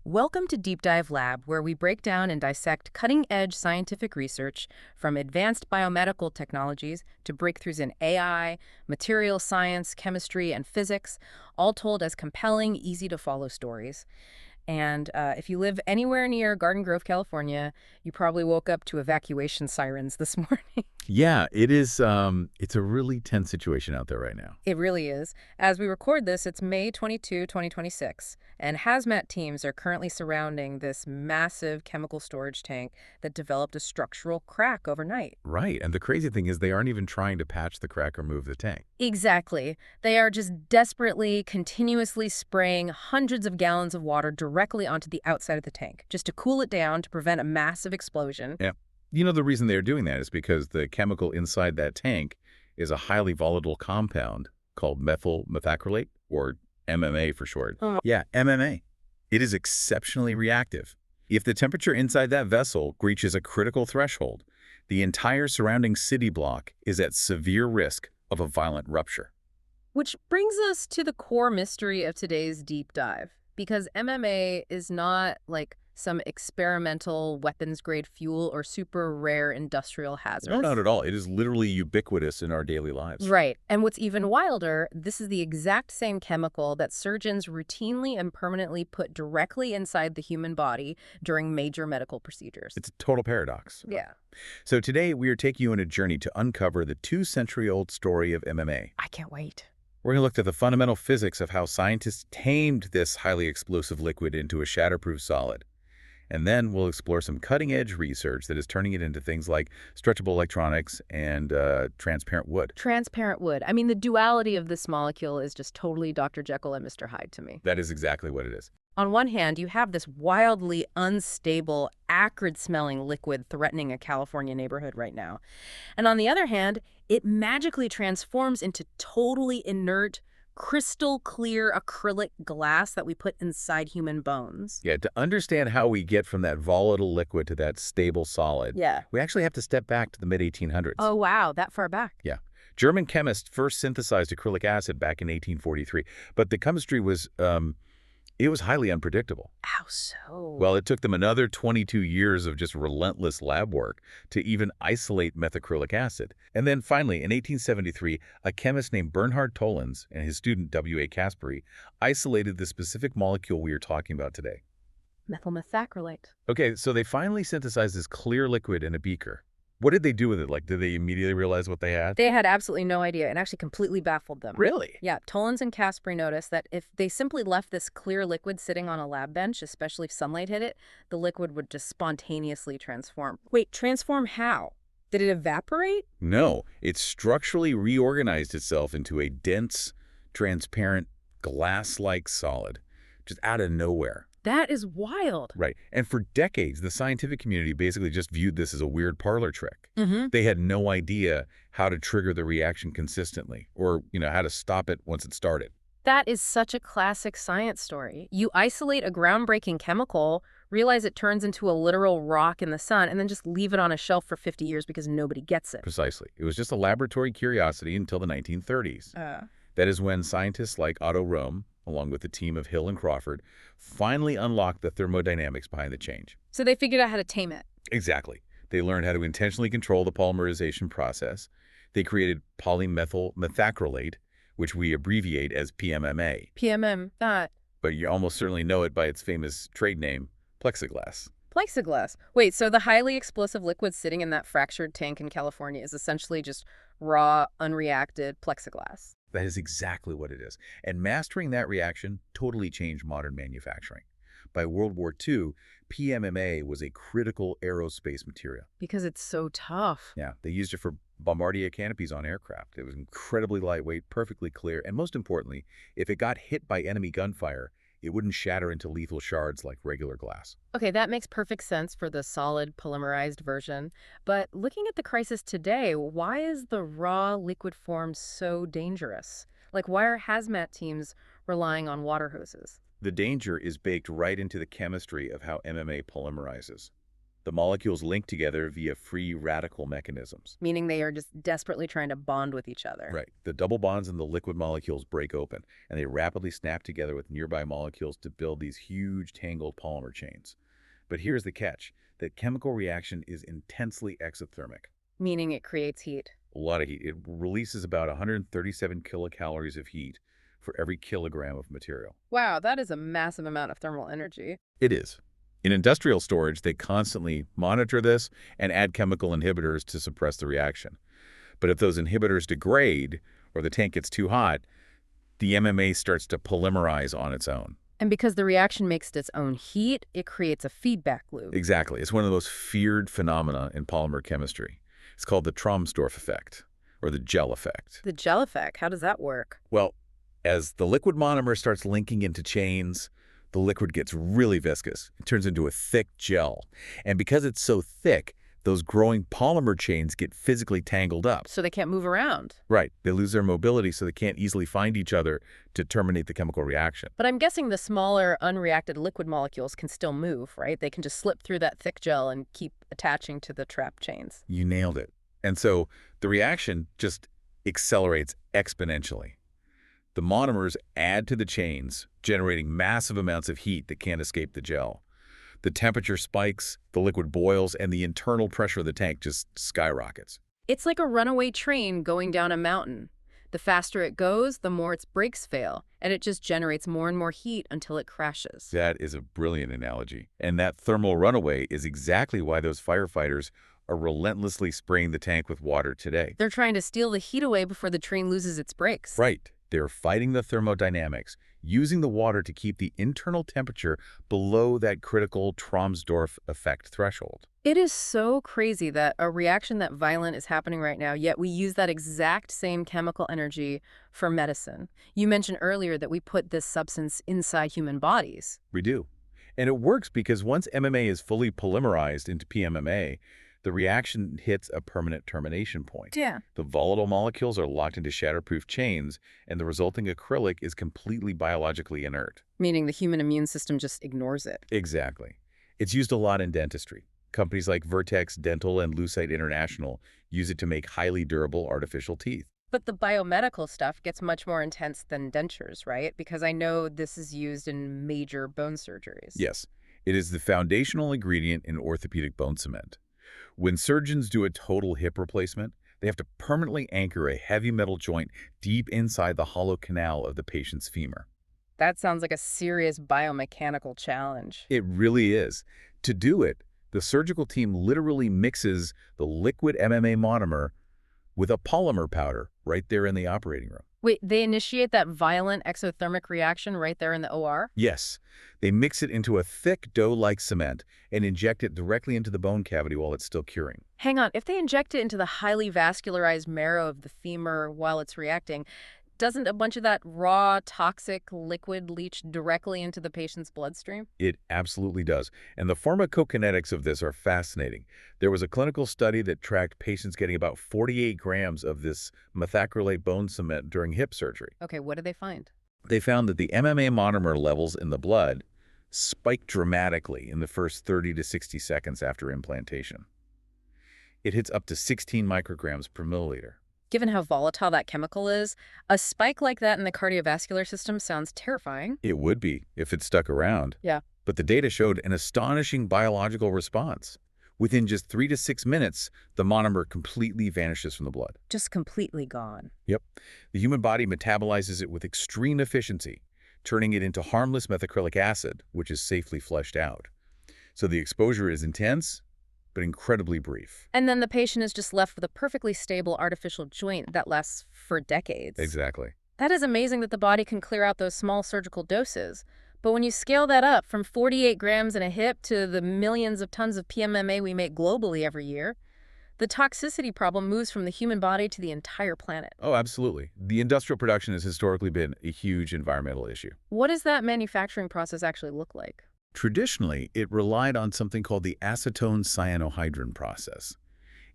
Welcome to Deep Dive Lab, where we break down and dissect cutting-edge scientific research from advanced biomedical technologies to breakthroughs in AI, material science, chemistry, and physics, all told as compelling, easy-to-follow stories. And if you live anywhere near Garden Grove, California, you probably woke up to evacuation sirens this morning. Yeah, it is. It's a really tense situation out there right now. It really is. As we record this, it's May 22, 2026, and hazmat teams are currently surrounding this massive chemical storage tank that developed a structural crack overnight. Right. And the crazy thing is they aren't even trying to patch the crack or move the tank. Exactly. They are just desperately, continuously spraying hundreds of gallons of water directly onto the outside of the tank, just to cool it down to prevent a massive explosion. Yeah. You know, the reason they're doing that is because the chemical inside that tank is a highly volatile compound called methyl methacrylate, or MMA for short. Oh. Yeah, MMA. It is exceptionally reactive. If the temperature inside that vessel reaches a critical threshold, the entire surrounding city block is at severe risk of a violent rupture. Which brings us to the core mystery of today's deep dive. Because MMA is not like some experimental weapons-grade fuel or super rare industrial hazard. No, not at all. It is literally ubiquitous in our daily lives. Right. And what's even wilder, this is the exact same chemical that surgeons routinely and permanently put directly inside the human body during major medical procedures. It's a total paradox. Yeah. So today we are taking you on a journey to uncover the 2-century-old story of MMA. I can't wait. We're going to look at the fundamental physics of how scientists tamed this highly explosive liquid into a shatterproof solid. And then we'll explore some cutting-edge research that is turning it into things like stretchable electronics and transparent wood. Transparent wood. I mean, the duality of this molecule is just totally Dr. Jekyll and Mr. Hyde to me. That is exactly what it is. On one hand, you have this wildly unstable, acrid-smelling liquid threatening a California neighborhood right now. And on the other hand, it magically transforms into totally inert, crystal clear acrylic glass that we put inside human bones. Yeah, to understand how we get from that volatile liquid to that stable solid, we actually have to step back to the mid-1800s. Oh, wow, that far back. Yeah. German chemists first synthesized acrylic acid back in 1843, but the chemistry was it was highly unpredictable. How so? Well, it took them another 22 years of just relentless lab work to even isolate methacrylic acid. And then finally, in 1873, a chemist named Bernhard Tollens and his student W.A. Caspary isolated the specific molecule we are talking about today. Methyl methacrylate. Okay, so they finally synthesized this clear liquid in a beaker. What did they do with it? Like, did they immediately realize what they had? They had absolutely no idea and actually completely baffled them. Really? Yeah, Tollens and Caspary noticed that if they simply left this clear liquid sitting on a lab bench, especially if sunlight hit it, the liquid would just spontaneously transform. Wait, transform how? Did it evaporate? No, it structurally reorganized itself into a dense, transparent, glass-like solid, just out of nowhere. That is wild. Right. And for decades, the scientific community basically just viewed this as a weird parlor trick. Mm-hmm. They had no idea how to trigger the reaction consistently or, how to stop it once it started. That is such a classic science story. You isolate a groundbreaking chemical, realize it turns into a literal rock in the sun, and then just leave it on a shelf for 50 years because nobody gets it. Precisely. It was just a laboratory curiosity until the 1930s. That is when scientists like Otto Röhm, along with a team of Hill and Crawford, finally unlocked the thermodynamics behind the change. So they figured out how to tame it. Exactly. They learned how to intentionally control the polymerization process. They created polymethyl methacrylate, which we abbreviate as PMMA. that. But you almost certainly know it by its famous trade name, Plexiglas. Plexiglas. Wait, so the highly explosive liquid sitting in that fractured tank in California is essentially just raw, unreacted plexiglass. That is exactly what it is. And mastering that reaction totally changed modern manufacturing. By World War II, PMMA was a critical aerospace material. Because it's so tough. Yeah, they used it for Bombardier canopies on aircraft. It was incredibly lightweight, perfectly clear, and most importantly, if it got hit by enemy gunfire, it wouldn't shatter into lethal shards like regular glass. Okay, that makes perfect sense for the solid polymerized version. But looking at the crisis today, why is the raw liquid form so dangerous? Like, why are hazmat teams relying on water hoses? The danger is baked right into the chemistry of how MMA polymerizes. The molecules link together via free radical mechanisms. Meaning they are just desperately trying to bond with each other. Right. The double bonds in the liquid molecules break open, and they rapidly snap together with nearby molecules to build these huge tangled polymer chains. But here's the catch. That chemical reaction is intensely exothermic. Meaning it creates heat. A lot of heat. It releases about 137 kilocalories of heat for every kilogram of material. Wow, that is a massive amount of thermal energy. It is. In industrial storage, they constantly monitor this and add chemical inhibitors to suppress the reaction. But if those inhibitors degrade or the tank gets too hot, the MMA starts to polymerize on its own. And because the reaction makes its own heat, it creates a feedback loop. Exactly. It's one of the most feared phenomena in polymer chemistry. It's called the Tromsdorf effect, or the gel effect. The gel effect, how does that work? Well, as the liquid monomer starts linking into chains, the liquid gets really viscous. It turns into a thick gel. And because it's so thick, those growing polymer chains get physically tangled up. So they can't move around. Right. They lose their mobility, so they can't easily find each other to terminate the chemical reaction. But I'm guessing the smaller, unreacted liquid molecules can still move, right? They can just slip through that thick gel and keep attaching to the trapped chains. You nailed it. And so the reaction just accelerates exponentially. The monomers add to the chains, generating massive amounts of heat that can't escape the gel. The temperature spikes, the liquid boils, and the internal pressure of the tank just skyrockets. It's like a runaway train going down a mountain. The faster it goes, the more its brakes fail, and it just generates more and more heat until it crashes. That is a brilliant analogy. And that thermal runaway is exactly why those firefighters are relentlessly spraying the tank with water today. They're trying to steal the heat away before the train loses its brakes. Right. They're fighting the thermodynamics, using the water to keep the internal temperature below that critical Tromsdorf effect threshold. It is so crazy that a reaction that violent is happening right now, yet we use that exact same chemical energy for medicine. You mentioned earlier that we put this substance inside human bodies. We do. And it works because once MMA is fully polymerized into PMMA, the reaction hits a permanent termination point. Yeah. The volatile molecules are locked into shatterproof chains, and the resulting acrylic is completely biologically inert. Meaning the human immune system just ignores it. Exactly. It's used a lot in dentistry. Companies like Vertex Dental and Lucite International use it to make highly durable artificial teeth. But the biomedical stuff gets much more intense than dentures, right? Because I know this is used in major bone surgeries. Yes, it is the foundational ingredient in orthopedic bone cement. When surgeons do a total hip replacement, they have to permanently anchor a heavy metal joint deep inside the hollow canal of the patient's femur. That sounds like a serious biomechanical challenge. It really is. To do it, the surgical team literally mixes the liquid MMA monomer with a polymer powder right there in the operating room. Wait, they initiate that violent exothermic reaction right there in the OR? Yes. They mix it into a thick dough-like cement and inject it directly into the bone cavity while it's still curing. Hang on, if they inject it into the highly vascularized marrow of the femur while it's reacting, doesn't a bunch of that raw, toxic liquid leach directly into the patient's bloodstream? It absolutely does. And the pharmacokinetics of this are fascinating. There was a clinical study that tracked patients getting about 48 grams of this methacrylate bone cement during hip surgery. Okay, what did they find? They found that the MMA monomer levels in the blood spiked dramatically in the first 30 to 60 seconds after implantation. It hits up to 16 micrograms per milliliter. Given how volatile that chemical is, a spike like that in the cardiovascular system sounds terrifying. It would be if it stuck around. Yeah. But the data showed an astonishing biological response. Within just 3 to 6 minutes, the monomer completely vanishes from the blood. Just completely gone. Yep. The human body metabolizes it with extreme efficiency, turning it into harmless methacrylic acid, which is safely flushed out. So the exposure is intense, but incredibly brief. And then the patient is just left with a perfectly stable artificial joint that lasts for decades. Exactly. That is amazing that the body can clear out those small surgical doses. But when you scale that up from 48 grams in a hip to the millions of tons of PMMA we make globally every year, the toxicity problem moves from the human body to the entire planet. Oh, absolutely. The industrial production has historically been a huge environmental issue. What does that manufacturing process actually look like? Traditionally, it relied on something called the acetone cyanohydrin process.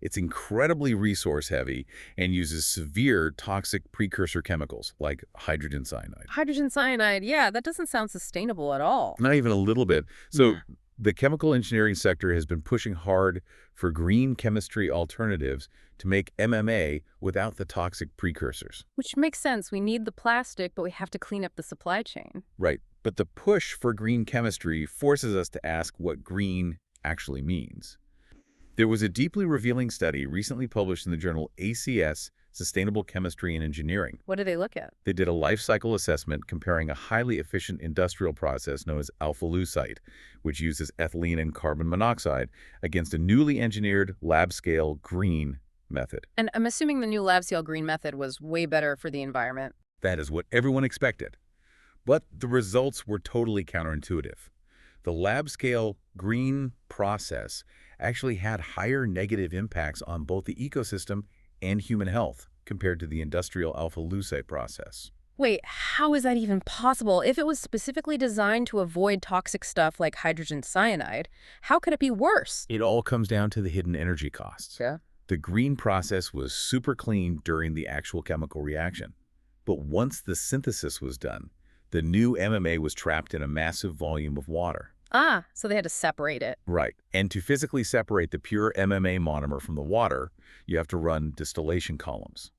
It's incredibly resource-heavy and uses severe toxic precursor chemicals like hydrogen cyanide. Hydrogen cyanide, yeah, that doesn't sound sustainable at all. Not even a little bit. So The chemical engineering sector has been pushing hard for green chemistry alternatives to make MMA without the toxic precursors. Which makes sense. We need the plastic, but we have to clean up the supply chain. Right, but the push for green chemistry forces us to ask what green actually means. There was a deeply revealing study recently published in the journal ACS, Sustainable Chemistry and Engineering. What do they look at? They did a life cycle assessment comparing a highly efficient industrial process known as alpha-lucite, which uses ethylene and carbon monoxide, against a newly engineered lab-scale green method. And I'm assuming the new lab-scale green method was way better for the environment. That is what everyone expected. But the results were totally counterintuitive. The lab-scale green process actually had higher negative impacts on both the ecosystem and human health compared to the industrial alpha-lucite process. Wait, how is that even possible? If it was specifically designed to avoid toxic stuff like hydrogen cyanide, how could it be worse? It all comes down to the hidden energy costs. Yeah. The green process was super clean during the actual chemical reaction. But once the synthesis was done, the new MMA was trapped in a massive volume of water. Ah, so they had to separate it. Right. And to physically separate the pure MMA monomer from the water, you have to run distillation columns,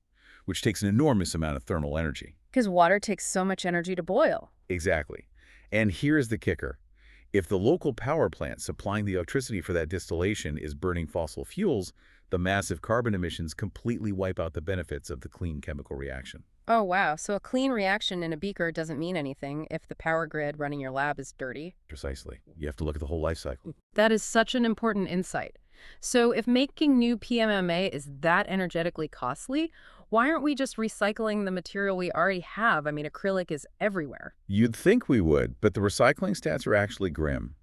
which takes an enormous amount of thermal energy. Because water takes so much energy to boil. Exactly. And here's the kicker. If the local power plant supplying the electricity for that distillation is burning fossil fuels, the massive carbon emissions completely wipe out the benefits of the clean chemical reaction. Oh, wow. So a clean reaction in a beaker doesn't mean anything if the power grid running your lab is dirty. Precisely. You have to look at the whole life cycle. That is such an important insight. So if making new PMMA is that energetically costly, why aren't we just recycling the material we already have? I mean, acrylic is everywhere. You'd think we would, but the recycling stats are actually grim.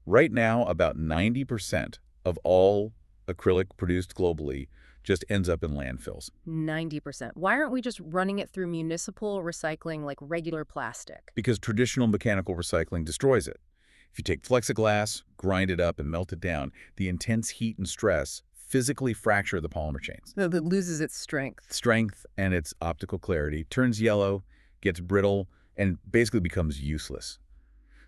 Right now, about 90% of all acrylic produced globally just ends up in landfills. 90%. Why aren't we just running it through municipal recycling like regular plastic? Because traditional mechanical recycling destroys it. If you take Plexiglas, grind it up, and melt it down, the intense heat and stress physically fracture the polymer chains. That loses its strength. Strength and its optical clarity turns yellow, gets brittle, and basically becomes useless.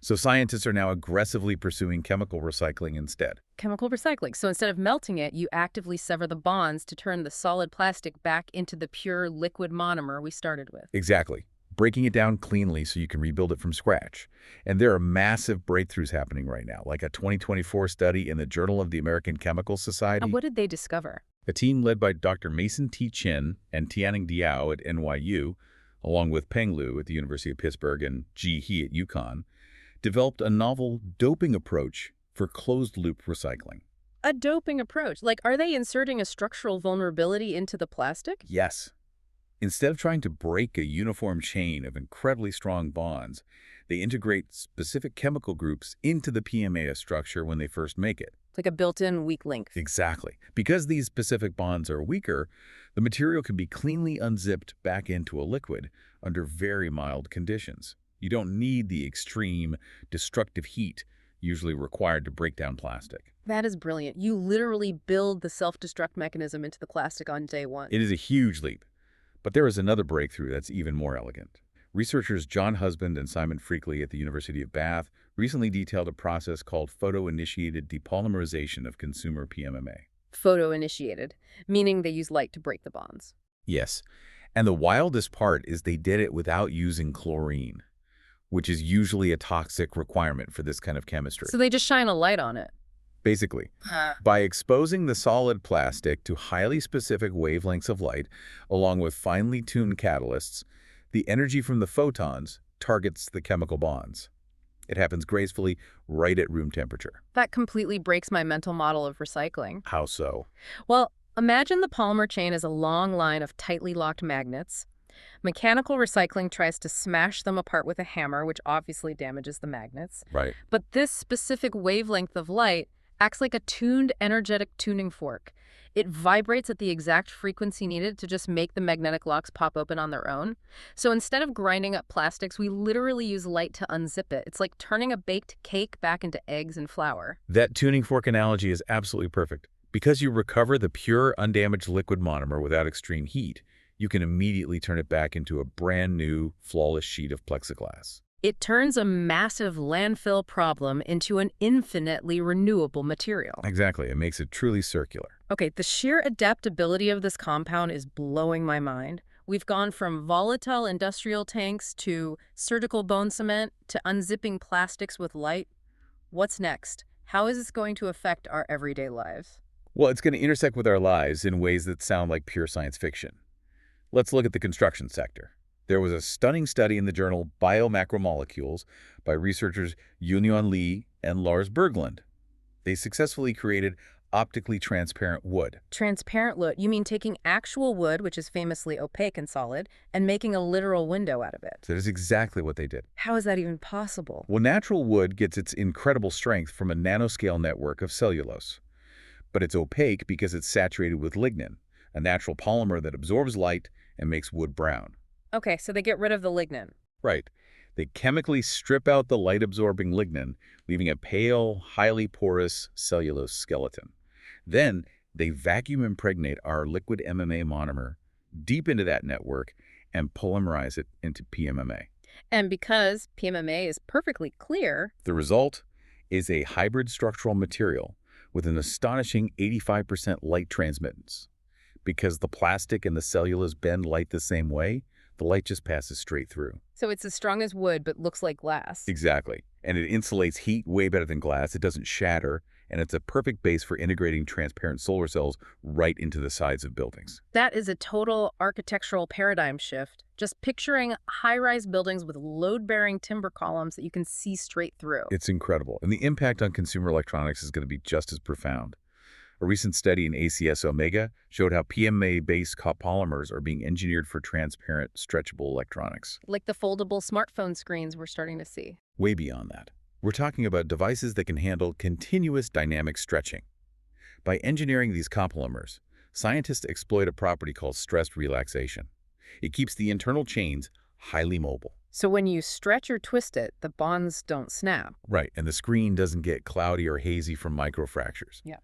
So scientists are now aggressively pursuing chemical recycling instead. Chemical recycling. So instead of melting it, you actively sever the bonds to turn the solid plastic back into the pure liquid monomer we started with. Exactly. Breaking it down cleanly so you can rebuild it from scratch. And there are massive breakthroughs happening right now, like a 2024 study in the Journal of the American Chemical Society. And what did they discover? A team led by Dr. Mason T. Chin and Tianning Diao at NYU, along with Peng Lu at the University of Pittsburgh and Ji He at UConn, developed a novel doping approach for closed-loop recycling. A doping approach. Like, are they inserting a structural vulnerability into the plastic? Yes. Instead of trying to break a uniform chain of incredibly strong bonds, they integrate specific chemical groups into the PMMA structure when they first make it. Like a built-in weak link. Exactly. Because these specific bonds are weaker, the material can be cleanly unzipped back into a liquid under very mild conditions. You don't need the extreme, destructive heat usually required to break down plastic. That is brilliant. You literally build the self-destruct mechanism into the plastic on day one. It is a huge leap. But there is another breakthrough that's even more elegant. Researchers John Husband and Simon Freakley at the University of Bath recently detailed a process called photo-initiated depolymerization of consumer PMMA. Photo-initiated, meaning they use light to break the bonds. Yes. And the wildest part is they did it without using chlorine, which is usually a toxic requirement for this kind of chemistry. So they just shine a light on it. Basically, by exposing the solid plastic to highly specific wavelengths of light, along with finely tuned catalysts, the energy from the photons targets the chemical bonds. It happens gracefully right at room temperature. That completely breaks my mental model of recycling. How so? Well, imagine the polymer chain as a long line of tightly locked magnets. Mechanical recycling tries to smash them apart with a hammer, which obviously damages the magnets. Right. But this specific wavelength of light acts like a tuned, energetic tuning fork. It vibrates at the exact frequency needed to just make the magnetic locks pop open on their own. So instead of grinding up plastics, we literally use light to unzip it. It's like turning a baked cake back into eggs and flour. That tuning fork analogy is absolutely perfect. Because you recover the pure, undamaged liquid monomer without extreme heat, you can immediately turn it back into a brand new, flawless sheet of plexiglass. It turns a massive landfill problem into an infinitely renewable material. Exactly. It makes it truly circular. Okay, the sheer adaptability of this compound is blowing my mind. We've gone from volatile industrial tanks to surgical bone cement to unzipping plastics with light. What's next? How is this going to affect our everyday lives? Well, it's going to intersect with our lives in ways that sound like pure science fiction. Let's look at the construction sector. There was a stunning study in the journal Biomacromolecules by researchers Yunyan Li and Lars Berglund. They successfully created optically transparent wood. Transparent wood, you mean taking actual wood, which is famously opaque and solid, and making a literal window out of it. So that is exactly what they did. How is that even possible? Well, natural wood gets its incredible strength from a nanoscale network of cellulose. But it's opaque because it's saturated with lignin, a natural polymer that absorbs light and makes wood brown. Okay, so they get rid of the lignin. Right. They chemically strip out the light-absorbing lignin, leaving a pale, highly porous cellulose skeleton. Then they vacuum impregnate our liquid MMA monomer deep into that network and polymerize it into PMMA. And because PMMA is perfectly clear, The result is a hybrid structural material with an astonishing 85% light transmittance. Because the plastic and the cellulose bend light the same way, the light just passes straight through. so it's as strong as wood but looks like glass. Exactly. And it insulates heat way better than glass. It doesn't shatter, and it's a perfect base for integrating transparent solar cells right into the sides of buildings. That is a total architectural paradigm shift. Just picturing high-rise buildings with load-bearing timber columns that you can see straight through. It's incredible. And the impact on consumer electronics is going to be just as profound. A recent study in ACS Omega showed how PMMA-based copolymers are being engineered for transparent, stretchable electronics. Like the foldable smartphone screens we're starting to see. Way beyond that. We're talking about devices that can handle continuous dynamic stretching. By engineering these copolymers, scientists exploit a property called stress relaxation. It keeps the internal chains highly mobile. So when you stretch or twist it, the bonds don't snap. Right, and the screen doesn't get cloudy or hazy from microfractures. Yeah.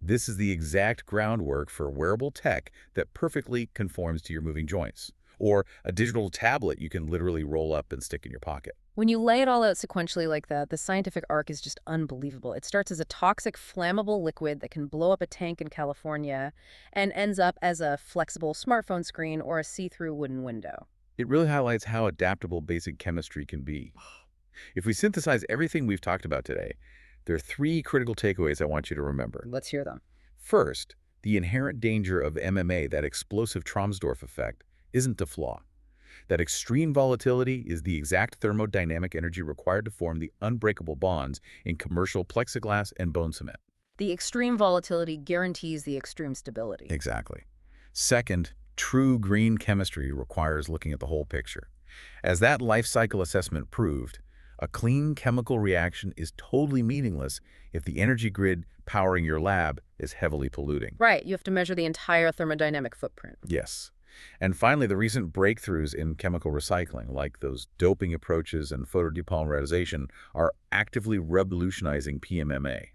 This is the exact groundwork for wearable tech that perfectly conforms to your moving joints. Or a digital tablet you can literally roll up and stick in your pocket. When you lay it all out sequentially like that, the scientific arc is just unbelievable. It starts as a toxic, flammable liquid that can blow up a tank in California and ends up as a flexible smartphone screen or a see-through wooden window. It really highlights how adaptable basic chemistry can be. If we synthesize everything we've talked about today, there are 3 critical takeaways I want you to remember. Let's hear them. First, the inherent danger of MMA, that explosive Tromsdorf effect, isn't a flaw. That extreme volatility is the exact thermodynamic energy required to form the unbreakable bonds in commercial plexiglass and bone cement. The extreme volatility guarantees the extreme stability. Exactly. Second, true green chemistry requires looking at the whole picture. As that life cycle assessment proved, a clean chemical reaction is totally meaningless if the energy grid powering your lab is heavily polluting. Right, you have to measure the entire thermodynamic footprint. Yes. And finally, the recent breakthroughs in chemical recycling, like those doping approaches and photodepolymerization, are actively revolutionizing PMMA.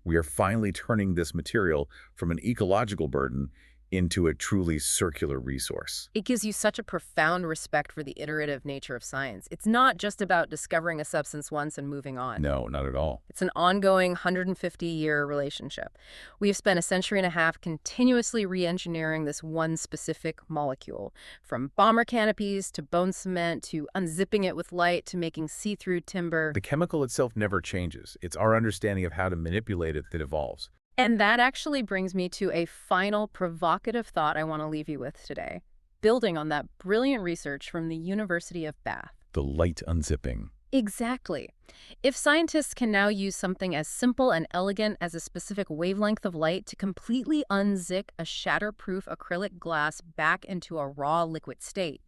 We are finally turning this material from an ecological burden into a truly circular resource. It gives you such a profound respect for the iterative nature of science. It's not just about discovering a substance once and moving on. No, not at all. It's an ongoing 150-year relationship. We have spent a century and a half continuously re-engineering this one specific molecule, from bomber canopies to bone cement to unzipping it with light to making see-through timber. The chemical itself never changes. It's our understanding of how to manipulate it that evolves. And that actually brings me to a final provocative thought I want to leave you with today, building on that brilliant research from the University of Bath. The light unzipping. Exactly. If scientists can now use something as simple and elegant as a specific wavelength of light to completely unzip a shatterproof acrylic glass back into a raw liquid state,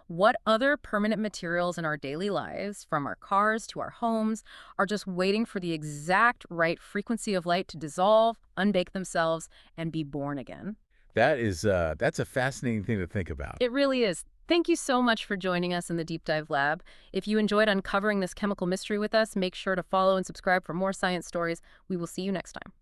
what other permanent materials in our daily lives, from our cars to our homes, are just waiting for the exact right frequency of light to dissolve, unbake themselves, and be born again? That's a fascinating thing to think about. It really is. Thank you so much for joining us in the Deep Dive Lab. If you enjoyed uncovering this chemical mystery with us, make sure to follow and subscribe for more science stories. We will see you next time.